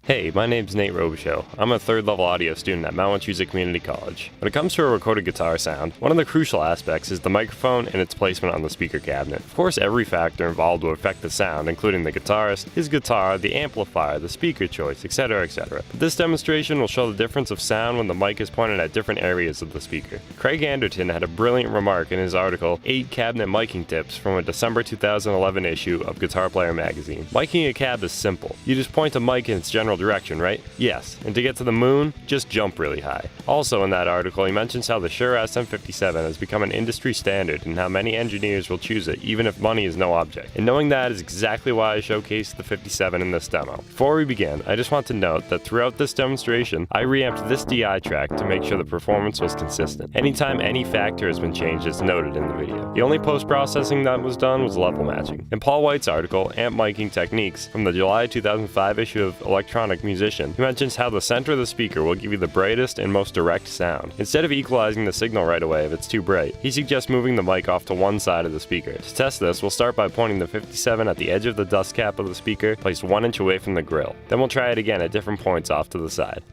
Hey, my name's Nate Robichaud. I'm a third-level audio student at Mount Wachusett Community College. When it comes to a recorded guitar sound, one of the crucial aspects is the microphone and its placement on the speaker cabinet. Of course, every factor involved will affect the sound, including the guitarist, his guitar, the amplifier, the speaker choice, etc., etc. But this demonstration will show the difference of sound when the mic is pointed at different areas of the speaker. Craig Anderton had a brilliant remark in his article, 8 Cabinet Miking Tips, from a December 2011 issue of Guitar Player magazine. Miking a cab is simple. You just point the mic in its general direction, right? Yes. And to get to the moon, just jump really high. Also in that article, he mentions how the Shure SM57 has become an industry standard and how many engineers will choose it even if money is no object. And knowing that is exactly why I showcased the 57 in this demo. Before we begin, I just want to note that throughout this demonstration, I reamped this DI track to make sure the performance was consistent. Anytime any factor has been changed is noted in the video. The only post-processing that was done was level matching. In Paul White's article, Amp Miking Techniques, from the July 2005 issue of Electronic Musician, he mentions how the center of the speaker will give you the brightest and most direct sound. Instead of equalizing the signal right away if it's too bright, he suggests moving the mic off to one side of the speaker. To test this, we'll start by pointing the 57 at the edge of the dust cap of the speaker, placed 1 inch away from the grill. Then we'll try it again at different points off to the side.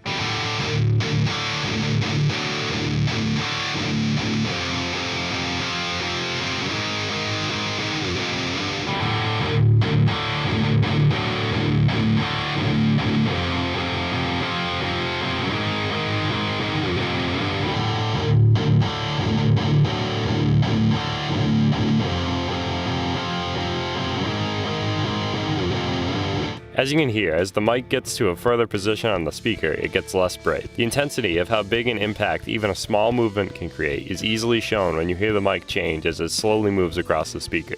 As you can hear, as the mic gets to a further position on the speaker, it gets less bright. The intensity of how big an impact even a small movement can create is easily shown when you hear the mic change as it slowly moves across the speaker.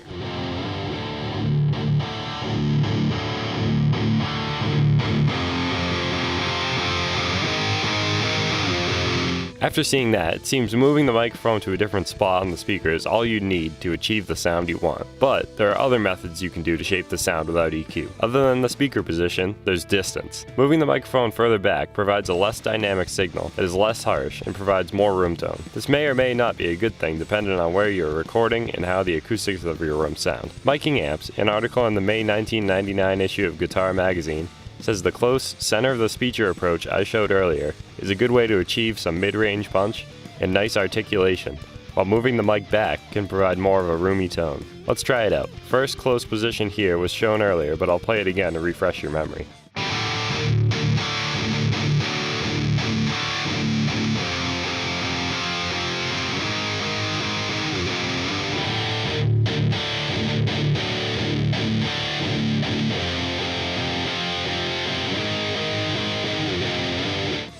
After seeing that, it seems moving the microphone to a different spot on the speaker is all you need to achieve the sound you want. But there are other methods you can do to shape the sound without EQ. Other than the speaker position, there's distance. Moving the microphone further back provides a less dynamic signal that is less harsh and provides more room tone. This may or may not be a good thing depending on where you're recording and how the acoustics of your room sound. Miking Amps, an article in the May 1999 issue of Guitar magazine, says the close center of the speaker approach I showed earlier is a good way to achieve some mid-range punch and nice articulation, while moving the mic back can provide more of a roomy tone. Let's try it out. First close position here was shown earlier, but I'll play it again to refresh your memory.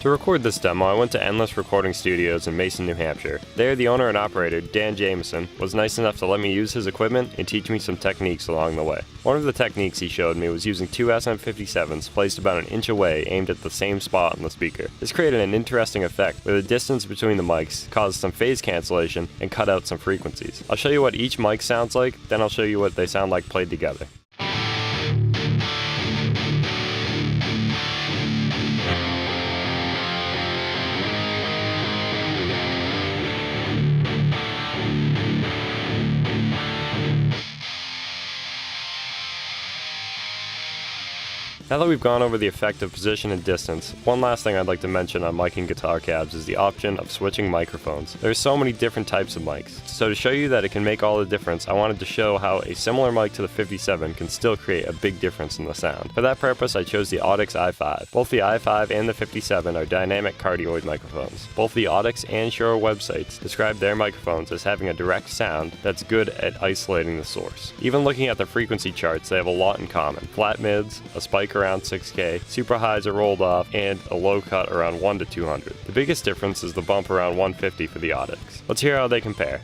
To record this demo, I went to Endless Recording Studios in Mason, New Hampshire. There, the owner and operator, Dan Jameson, was nice enough to let me use his equipment and teach me some techniques along the way. One of the techniques he showed me was using 2 SM57s placed about an inch away aimed at the same spot on the speaker. This created an interesting effect where the distance between the mics caused some phase cancellation and cut out some frequencies. I'll show you what each mic sounds like, then I'll show you what they sound like played together. Now that we've gone over the effect of position and distance, one last thing I'd like to mention on miking guitar cabs is the option of switching microphones. There are so many different types of mics, so to show you that it can make all the difference, I wanted to show how a similar mic to the 57 can still create a big difference in the sound. For that purpose, I chose the Audix i5. Both the i5 and the 57 are dynamic cardioid microphones. Both the Audix and Shure websites describe their microphones as having a direct sound that's good at isolating the source. Even looking at the frequency charts, they have a lot in common. Flat mids, a spike around 6K, super highs are rolled off, and a low cut around 1 to 200. The biggest difference is the bump around 150 for the Audix. Let's hear how they compare.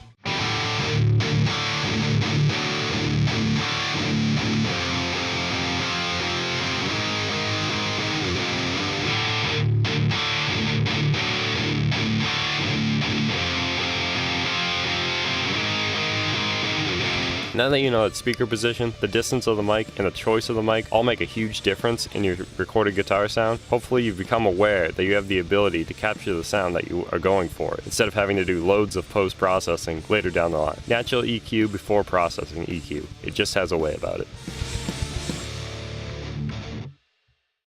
Now that you know its speaker position, the distance of the mic, and the choice of the mic all make a huge difference in your recorded guitar sound, hopefully you've become aware that you have the ability to capture the sound that you are going for, instead of having to do loads of post-processing later down the line. Natural EQ before processing EQ. It just has a way about it.